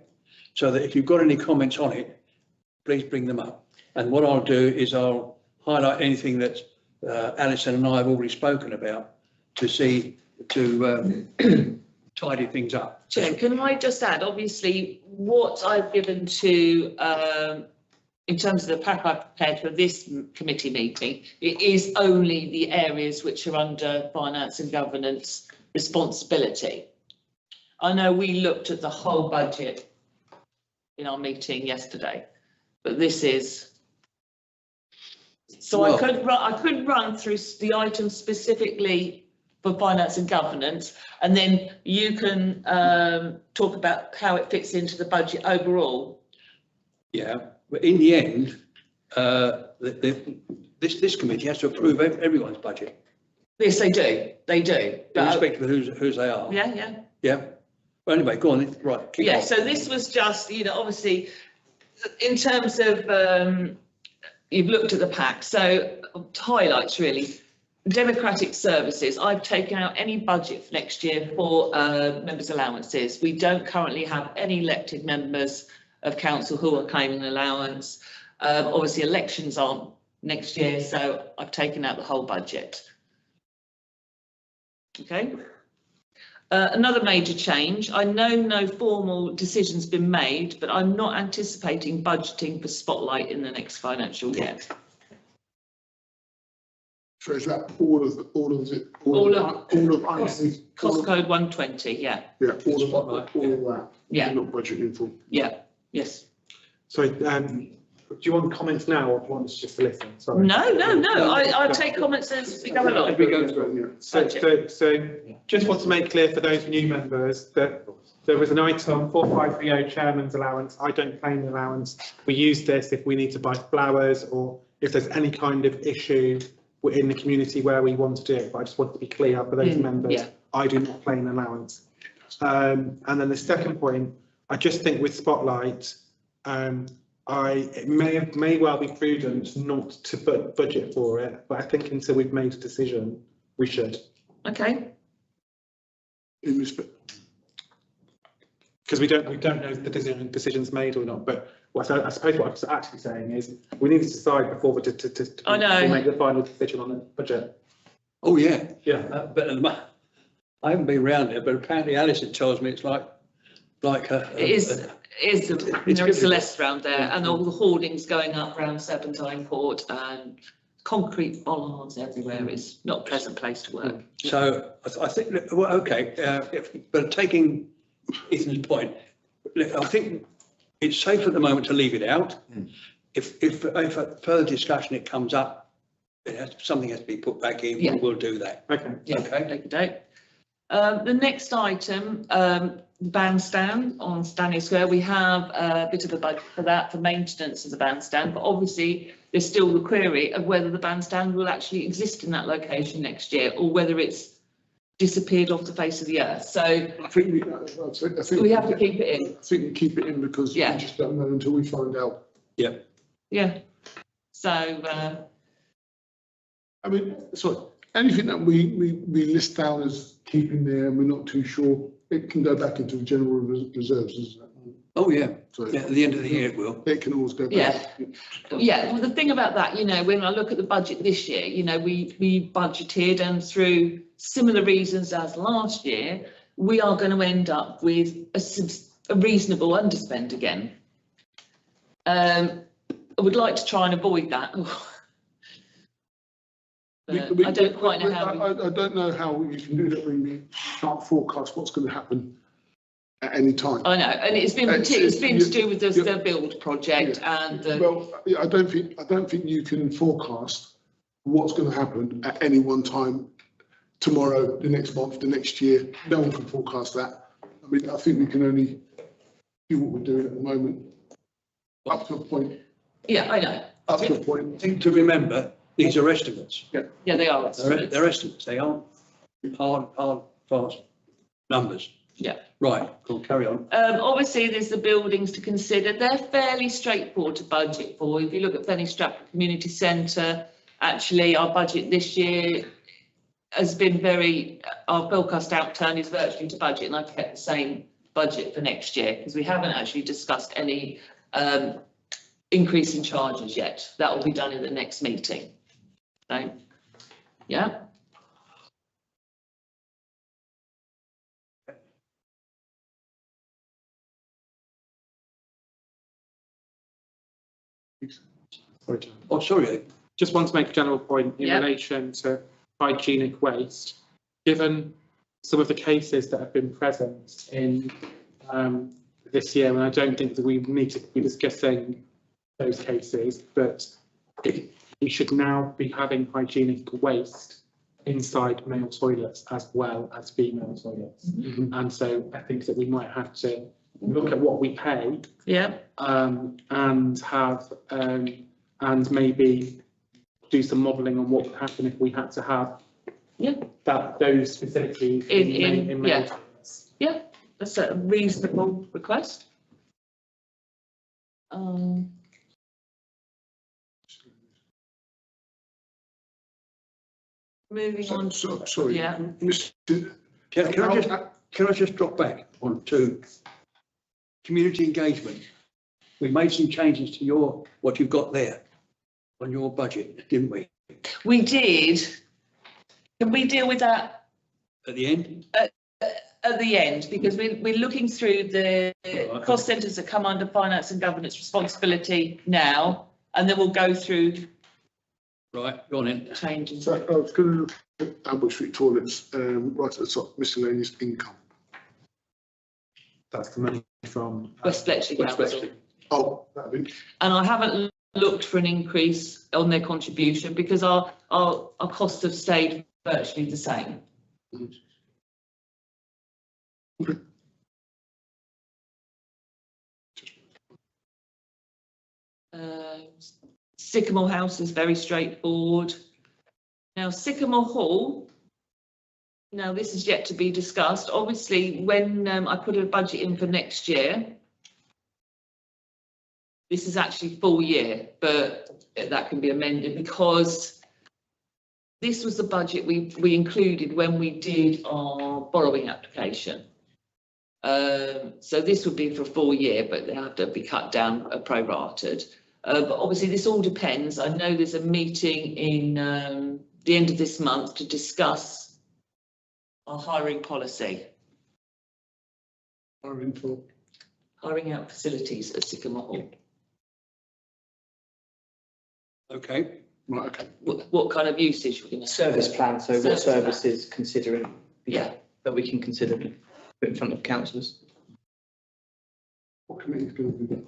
So that if you've got any comments on it, please bring them up. And what I'll do is I'll highlight anything that Alison and I have already spoken about to tidy things up. Chair, can I just add, obviously, what I've given to, in terms of the pack I've prepared for this committee meeting, it is only the areas which are under finance and governance responsibility. I know we looked at the whole budget in our meeting yesterday, but this is. So well, I could run through the items specifically for finance and governance, and then you can talk about how it fits into the budget overall. Yeah, but in the end, this committee has to approve everyone's budget. Yes, they do. They do. Irrespective of whose they are. Yeah, yeah. Yeah. Well, anyway, go on. Right. Yeah. On. So this was just, obviously, in terms of you've looked at the pack. So highlights really. Democratic services, I've taken out any budget for next year for members' allowances. We don't currently have any elected members of council who are claiming an allowance. Obviously elections aren't next year, so I've taken out the whole budget. Okay. Another major change, I know no formal decision's been made, but I'm not anticipating budgeting for Spotlight in the next financial year. So is that all of it? All of cost code 120, yeah. Yeah, all of that. Yeah. Not budgeting for. Yeah, yes. Sorry, do you want comments now or do you want us just to listen? Sorry. No, I'll take comments as we go along. As we go through, So just want to make clear for those new members that there was an item 4530 chairman's allowance. I don't claim the allowance. We use this if we need to buy flowers or if there's any kind of issue in the community where we want to do it. But I just want to be clear for those members. Yeah. I do not claim an allowance. And then the second point, I just think with Spotlight, it may well be prudent not to budget for it, but I think until we've made a decision, we should. Okay. In respect. Because we don't know if the decision's made or not. But I suppose what I'm actually saying is we need to decide before we to make the final decision on the budget. oh, yeah. Yeah. But I haven't been round it, but apparently Alison tells me it's like It is there is less around there, and all the hoardings going up around Serpentine Court and concrete bollards everywhere. It's not a pleasant place to work. So I think, well, okay, but taking Ethan's point, I think it's safe at the moment to leave it out. If at further discussion it comes up, something has to be put back in, Yeah. we'll do that. Okay. Yeah, Okay. take a date. The next item, the bandstand on Stanley Square, we have a bit of a budget for that, for maintenance of the bandstand, but obviously there's still the query of whether the bandstand will actually exist in that location next year or whether it's disappeared off the face of the earth. So I think we have to keep it in. I think we keep it in because we Yeah. just don't know until we find out. Yeah. So, I mean, sorry, anything that we list down as keeping there and we're not too sure, it can go back into the general reserves, isn't it? Oh, yeah. So Yeah, at the end of the year it will. it can always go back. yeah, well, the thing about that, when I look at the budget this year, we budgeted, and through similar reasons as last year, we are going to end up with a reasonable underspend again. I would like to try and avoid that. But I don't quite know how. I don't know how you can do that when we can't forecast what's going to happen at any time. I know, and it's been to do with the build project and the. Well, I don't think you can forecast what's going to happen at any one time, tomorrow, the next month, the next year. No one can forecast that. I mean, I think we can only do what we're doing at the moment, up to a point. Yeah, I know. Up to a point. Thing to remember, these are estimates. Yeah, they are. They're estimates, they aren't hard, fast numbers. Yeah. Right, cool, carry on. Obviously, there's the buildings to consider. They're fairly straightforward to budget for. If you look at Fenny Stratford Community Centre, actually, our budget this year has been our bill cost outturn is virtually to budget, and I've kept the same budget for next year because we haven't actually discussed any increase in charges yet. That will be done in the next meeting. So, yeah. Sorry, John. Oh, sorry. Just want to make a general point in Yeah. relation to hygienic waste. Given some of the cases that have been present in this year, and I don't think that we need to be discussing those cases, but we should now be having hygienic waste inside male toilets as well as female toilets. And so I think that we might have to look at what we pay. Yeah. And have and maybe do some modelling on what would happen if we had to have those facilities in male toilets. Yeah, that's a reasonable request. Moving on. Sorry, Yeah. Mr. Can I just drop back onto community engagement? We made some changes to what you've got there on your budget, didn't we? We did. Can we deal with that At the end? at the end? Because we're looking through the cost centres that come under finance and governance responsibility now, and then we'll go through Right, go on in. changing. So I was going to look at Albert Street toilets, right at the top, miscellaneous income. That's the money from. West Bletchley West Council. Bletchley. Oh, that'd be, And I haven't looked for an increase on their contribution because our costs have stayed virtually the same. Sycamore House is very straightforward. Now Sycamore Hall, now this is yet to be discussed. Obviously, when I put a budget in for next year, this is actually full year, but that can be amended because this was the budget we included when we did our borrowing application. So this would be for a full year, but they have to be cut down, prorated. But obviously this all depends. I know there's a meeting in the end of this month to discuss our hiring policy, hiring out facilities at Sycamore Hall. Okay, right, okay. What kind of usage we're going to Service plan, so what Service plan. services considering? Yeah. That we can consider put in front of councillors. What committee is going to do that?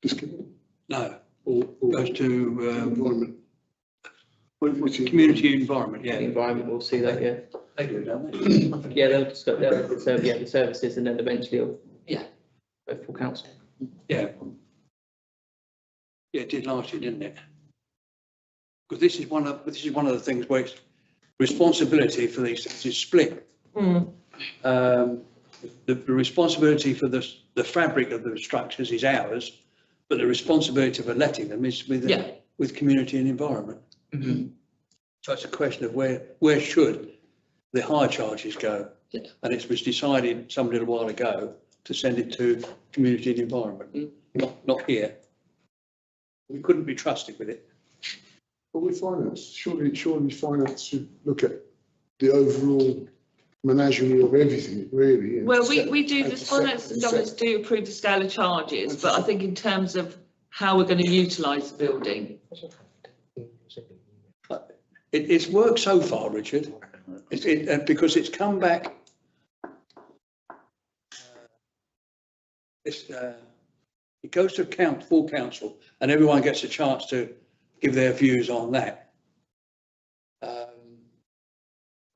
This committee? no, Or goes to environment? community environment, The yeah. environment will see that, yeah. They do, don't they? Yeah, they'll discuss the services and then eventually it'll Yeah. go full council. Yeah. Yeah, it did last year, didn't it? Because this is one of the things where it's responsibility for these things is split. The responsibility for the fabric of the structures is ours, but the responsibility for letting them is with community and environment. Mm-hmm. So it's a question of where should the higher charges go? Yeah. And it was decided some little while ago to send it to community and environment, not here. We couldn't be trusted with it. But with finance, surely finance should look at the overall menagerie of everything, really. and Well, set- we do, and the set- finance and governance do approve the scale of charges, but I think in terms of how we're going to utilise the building. It's worked so far, Richard, because it's come back. It goes to full council and everyone gets a chance to give their views on that. I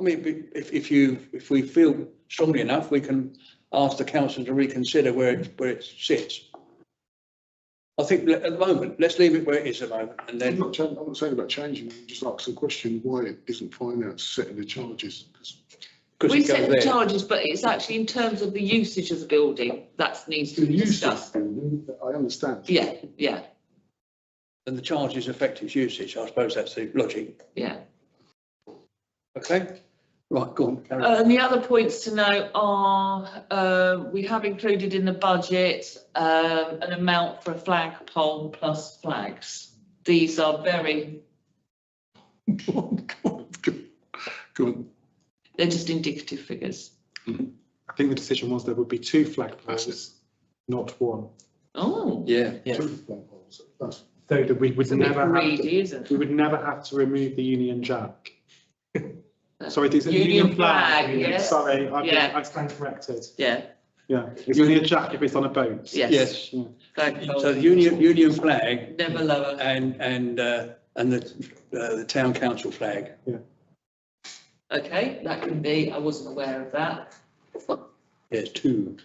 mean, if we feel strongly enough, we can ask the council to reconsider where it sits. I think at the moment, let's leave it where it is at the moment, and I'm then not saying about changing, I'm just asking the question, why it isn't finance setting the charges? because We it set goes the there. charges, but it's actually in terms of the usage of the building that needs to The be use of discussed. it, I understand. Yeah, yeah, And the charges affect its usage. I suppose that's the logic. yeah. Okay, right, go on. Carry on. And the other points to note are, we have included in the budget, an amount for a flagpole plus flags. These are very, Go on. they're just indicative figures. I think the decision was there would be 2 flagpoles, not 1. Oh, Yeah, Yeah. Two flagpoles. That's- So that we would it's a bit never have to, greedy, isn't it? we would never have to remove the Union Jack. Sorry, these are Union Union flag, flag. yes. Sorry, Yeah. I stand corrected. Yeah, Yeah, it's only a jack if it's on a boat. yes. yes. Flagpole, So the union flag never lower. and the town council flag. Okay, that can be, I wasn't aware of that. There's two.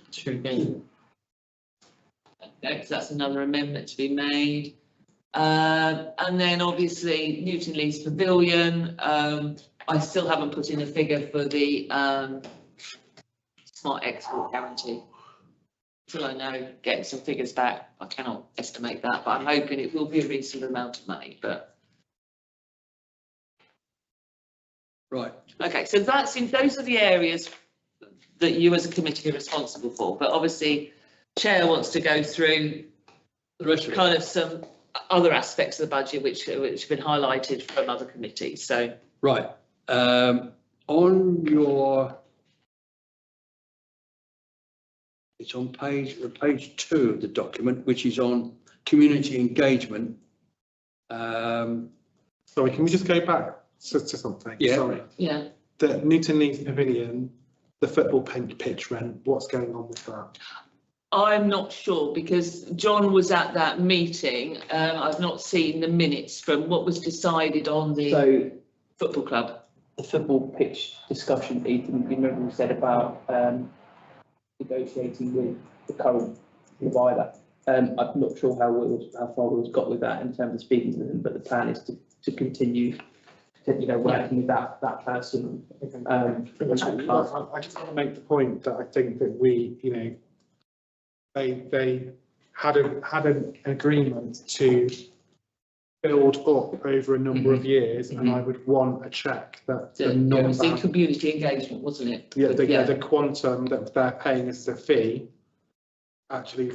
Okay, so that's another amendment to be made. And then obviously Newton Lee's Pavilion, I still haven't put in a figure for the smart export guarantee. Till I know, getting some figures back, I cannot estimate that, but I'm hoping it will be a reasonable amount of money, but. Right. Okay, so those are the areas that you as a committee are responsible for, but obviously Chair wants to go through The rest of it. kind of some other aspects of the budget which have been highlighted from other committees, so. Right. On your, it's on page 2 of the document, which is on community engagement. Sorry, can we just go back to something? Yeah. Sorry. Yeah. The Newton Leeds Pavilion, the football pitch rent, what's going on with that? I'm not sure because John was at that meeting. I've not seen the minutes from what was decided on the So football club. the football pitch discussion, Ethan, you remember we said about negotiating with the current provider. I'm not sure how far we've got with that in terms of speaking to them, but the plan is to continue working with that person. I just want to make the point that I think that we, they had an agreement to build up over a number of years, and I would want a check that the It number, was the community engagement, wasn't it? the quantum that they're paying as a fee, actually,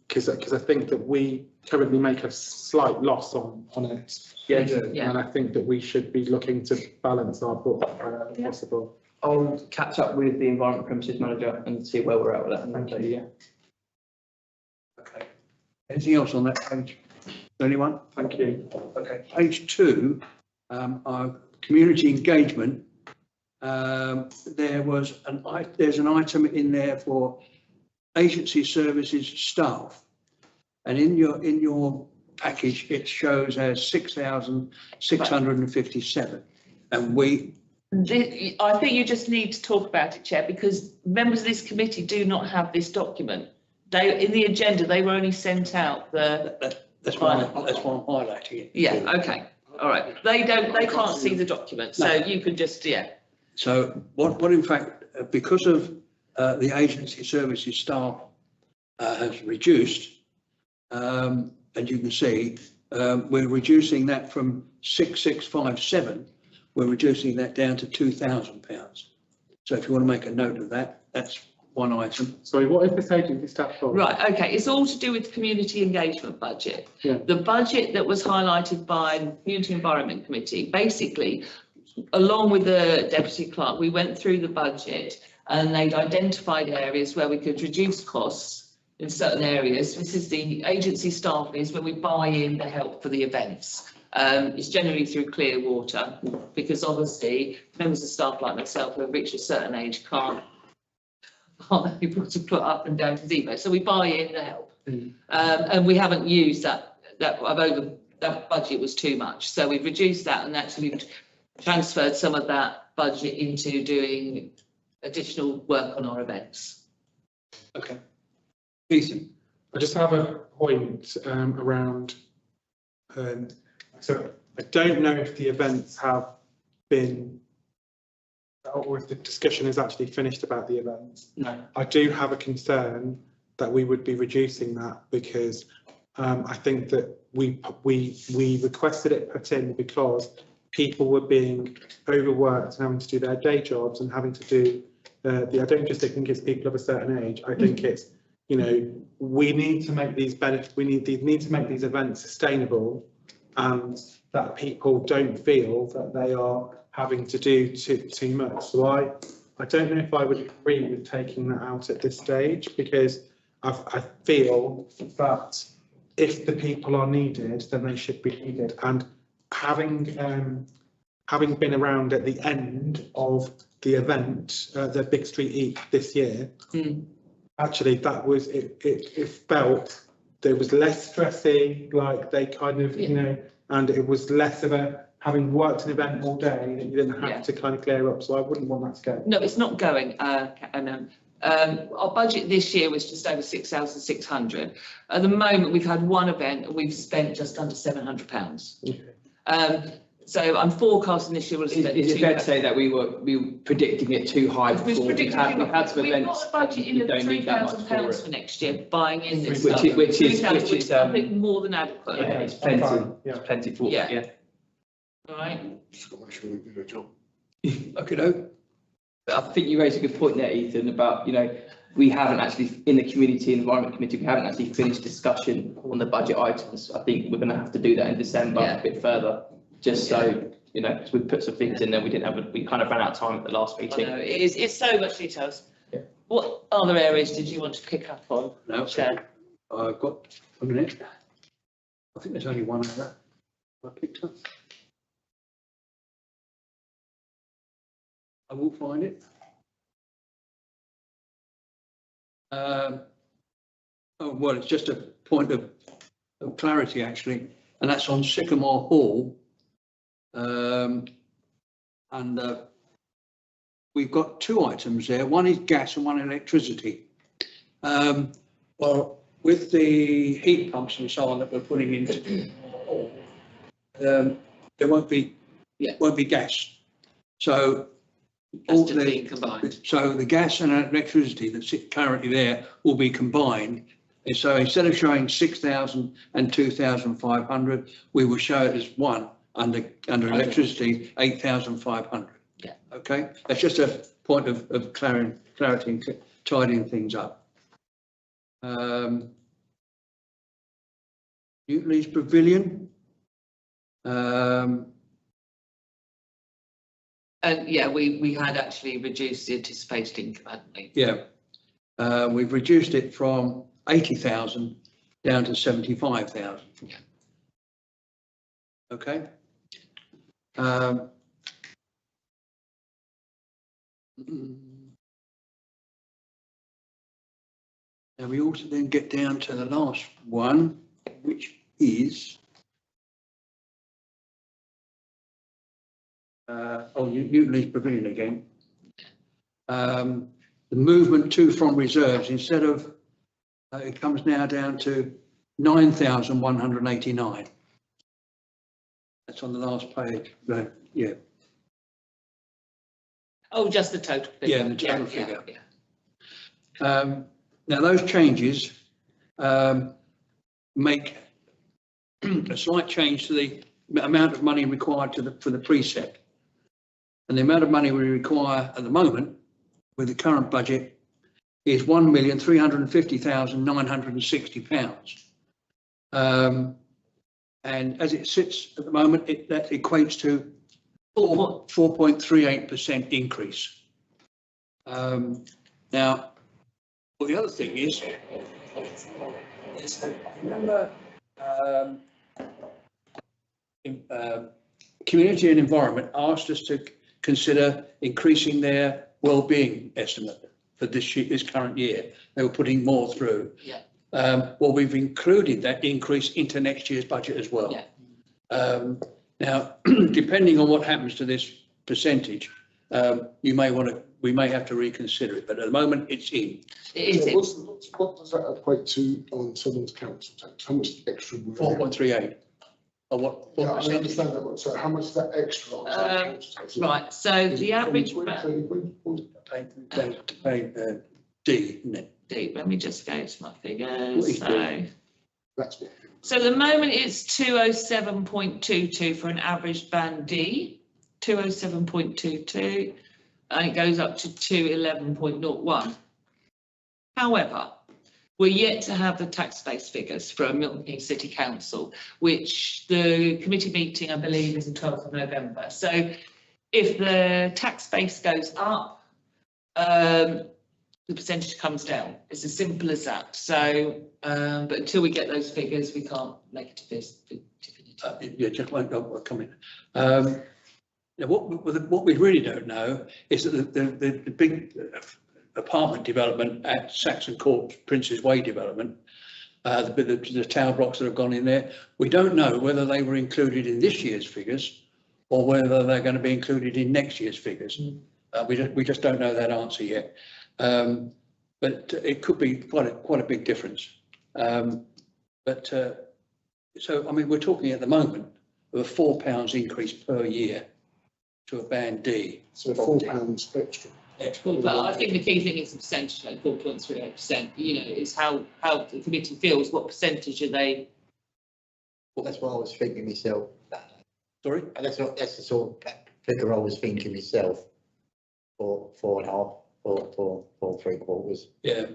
because I think that we currently make a slight loss on it. Yeah. And I think that we should be looking to balance our book wherever possible. I'll catch up with the environment premises manager and see where we're at with that. And then, yeah. Okay. Anything else on that page? Anyone? Thank you. Okay, page 2, our community engagement. There's an item in there for agency services staff, and in your package it shows as 6,657, and I think you just need to talk about it, Chair, because members of this committee do not have this document. In the agenda, they were only sent out that's why I'm highlighting it. Yeah, okay, all right. They can't see the document, so you can just, So what in fact, because of the agency services staff has reduced, and you can see we're reducing that from 6,657, we're reducing that down to £2,000. So if you want to make a note of that, that's one item. Sorry, what is this agency staff for? right, okay, it's all to do with the community engagement budget. Yeah. The budget that was highlighted by the Community Environment Committee, basically, along with the Deputy Clerk, we went through the budget and they'd identified areas where we could reduce costs in certain areas. This is the agency staff is when we buy in the help for the events. It's generally through clear water, because obviously members of staff like myself who have reached a certain age can't able to put up and down gazebo. So we buy in the help. And we haven't used that budget was too much. So we've reduced that and actually transferred some of that budget into doing additional work on our events. Okay. Ethan. I just have a point around, so I don't know if the events have been, or if the discussion is actually finished about the events. No. I do have a concern that we would be reducing that because I think that we requested it put in because people were being overworked and having to do their day jobs and having to do I don't just think it's people of a certain age. I think it's, we need to make these need to make these events sustainable, and that people don't feel that they are having to do too much. So I don't know if I would agree with taking that out at this stage, because I feel that if the people are needed, then they should be needed. And having been around at the end of the event, the Big Street Eat this year, actually that was it felt there was less stressy, like they kind of, and it was less of a, having worked an event all day, that you didn't have to kind of clear up. So I wouldn't want that to go. No, it's not going. Our budget this year was just over 6,600. At the moment, we've had one event and we've spent just under £700. Okay. So I'm forecasting this year we'll spend. Is it fair to say that we were predicting it too high before? We've had some events. We've got a budget in of £3,000 for next year, buying in this stuff. Which is I think more than adequate. Yeah, it's plenty. It's plenty for Yeah. yeah. All right. Just got to make sure we do the job. Okay, no. But I think you raised a good point there, Ethan, about, we haven't actually, in the Community Environment Committee, we haven't actually finished discussion on the budget items. I think we're going to have to do that in December a bit further, just so, because we put some things in there, we kind of ran out of time at the last meeting. No, it's so much details. Yeah. What other areas did you want to pick up on? No, Chair? I've got a minute. I think there's only one of that I picked up. I will find it. Oh, well, it's just a point of clarity, actually, and that's on Sycamore Hall. And we've got two items there. One is gas and one electricity. Well, with the heat pumps and so on that we're putting into, there won't be gas. So all That's just being combined. So the gas and electricity that's currently there will be combined. And so instead of showing 6,000 and 2,500, we will show it as one under electricity, 8,500. Yeah. Okay, that's just a point of clarity and tidying things up. Newton's Pavilion. And yeah, we had actually reduced the anticipated income, hadn't we? Yeah, we've reduced it from 80,000 down to 75,000. Yeah. Okay. Now we also then get down to the last one, which is Newton's Pavilion again. The movement to from reserves, instead of it comes now down to 9,189. That's on the last page. Yeah. Oh, just the total figure. Yeah, the total figure. Yeah. Now those changes make a slight change to the amount of money required for the precept. And the amount of money we require at the moment with the current budget is £1,350,960. And as it sits at the moment, that equates to 4.38% increase. Now, well, the other thing is remember, Community and Environment asked us to consider increasing their well-being estimate for this current year. They were putting more through. Yeah. Well, we've included that increase into next year's budget as well. Yeah. Now, depending on what happens to this percentage, we may have to reconsider it, but at the moment it's in. It is. What does that equate to on someone's council tax? How much extra? 4.38. Or what Yeah, I percentage? understand that, but so how much is that extra on council tax? Right, so the average, To pay D, isn't it? let me just go to my figures. That's what. So at the moment it's 207.22 for an average band D, 207.22, and it goes up to 211.01. However, we're yet to have the tax base figures from Milton Keynes City Council, which the committee meeting, I believe, is the 12th of November. So if the tax base goes up, the percentage comes down. It's as simple as that. So, but until we get those figures, we can't make it definitive. Yeah, just won't come in. Now, what we really don't know is that the big apartment development at Saxon Court, Prince's Way development, the tower blocks that have gone in there, we don't know whether they were included in this year's figures or whether they're going to be included in next year's figures. We just don't know that answer yet. But it could be quite a big difference. So I mean, we're talking at the moment of a £4 increase per year to a band D. So £4 extra. But I think the key thing is the percentage, like 4.38%. You know, is how the committee feels. What percentage are they? Well, that's what I was thinking myself. Sorry? That's the sort of figure I was thinking myself. 4.5, 4.75. Yeah.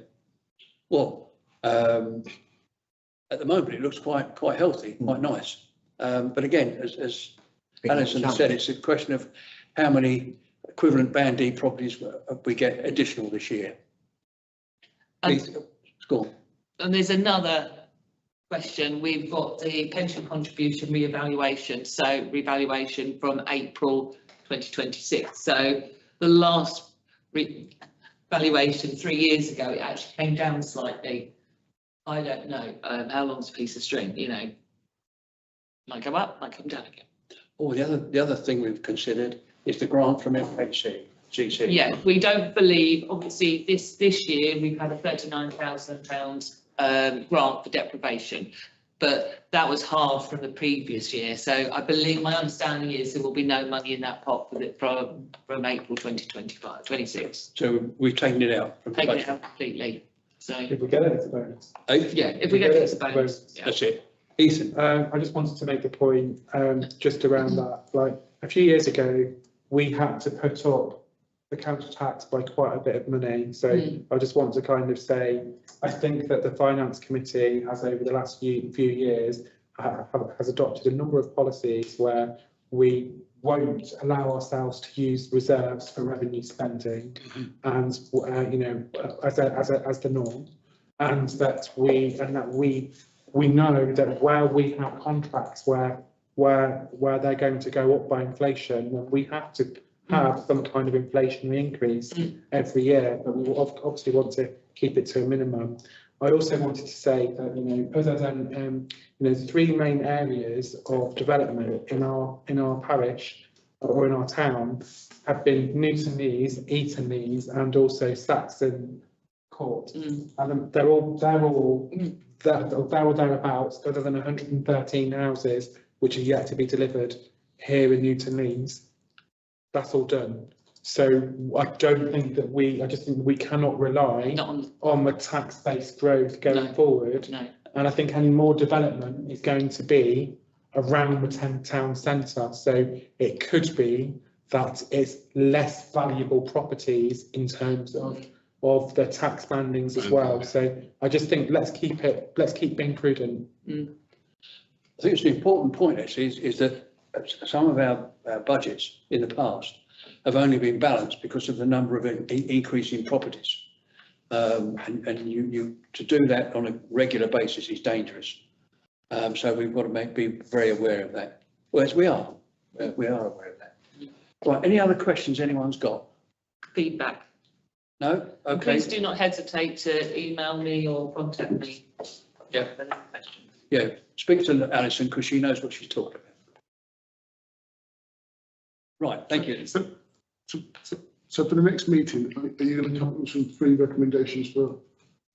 Well, at the moment it looks quite healthy, quite nice. But again, as Alison said, it's a question of how many equivalent band D properties we get additional this year. Go on. And there's another question. We've got the pension contribution reevaluation. So revaluation from April 2026. So the last valuation 3 years ago, it actually came down slightly. I don't know, how long's a piece of string, you know? Might go up, might come down again. Oh, the other thing we've considered is the grant from GC. Yeah, we don't believe, obviously, this year, we've had a £39,000 grant for deprivation, but that was half from the previous year. So I believe, my understanding is there will be no money in that pot for from April 2025, 26. So we've taken it out from the Taking it budget. out completely, so, If we get it, it's a bonus. yeah, if we get it, it's a bonus. Yeah. That's it. Ethan, I just wanted to make a point, just around that, like, a few years ago, we had to put up the council tax by quite a bit of money, so I just want to kind of say, I think that the finance committee has, over the last few years, has adopted a number of policies where we won't allow ourselves to use reserves for revenue spending, and you know, as the norm, and that we know that where we have contracts where they're going to go up by inflation, then we have to have some kind of inflationary increase every year, but we will obviously want to keep it to a minimum. I also wanted to say that, you know, other than you know, 3 main areas of development in our parish or in our town have been Newton Lees, Eton Lees, and also Saxon Court, and they're all thereabouts, other than 113 houses which are yet to be delivered here in Newton Lees. That's all done. So I don't think that I just think we cannot rely on the tax-based growth going forward. No. And I think any more development is going to be around the town centre. So it could be that it's less valuable properties in terms of the tax bandings as well. So I just think let's keep being prudent. I think it's an important point actually is that some of our budgets in the past have only been balanced because of the number of increasing properties. And you to do that on a regular basis is dangerous. So we've got to be very aware of that. Whereas we are aware of that. Right, any other questions anyone's got? Feedback. No? And Okay. please do not hesitate to email me or contact me. Yeah. With any questions. Yeah, speak to Alison because she knows what she's talking about. Right, thank you. So for the next meeting, are you going to come up with some 3 recommendations for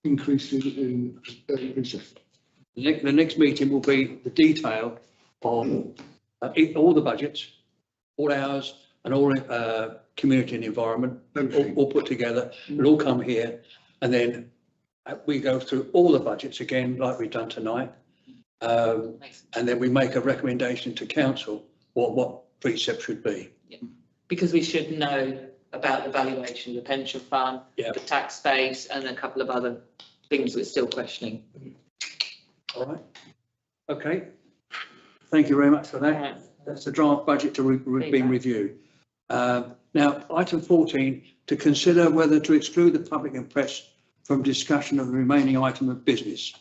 increasing in reserve? The next meeting will be the detail on all the budgets, all ours and all community and environment, all put together. It'll all come here, and then we go through all the budgets again, like we've done tonight. And then we make a recommendation to council what precepts should be. Yeah. Because we should know about the valuation, the pension fund, Yeah. the tax base, and a couple of other things we're still questioning. All right. Okay. Thank you very much for that. That's the draft budget to being reviewed. Now, item 14, to consider whether to exclude the public and press from discussion of the remaining item of business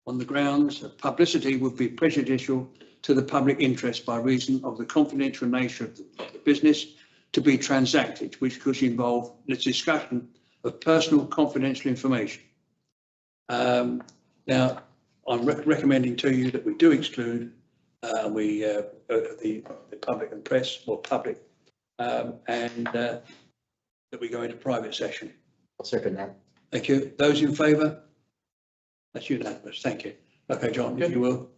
on the grounds that publicity would be prejudicial to the public interest by reason of the confidential nature of the business to be transacted, which could involve the discussion of personal confidential information. Now, I'm recommending to you that we do exclude the public and press or public, and that we go into private session. I'll second that. Thank you. Those in favour? That's unanimous. Thank you. Okay, John, if you will.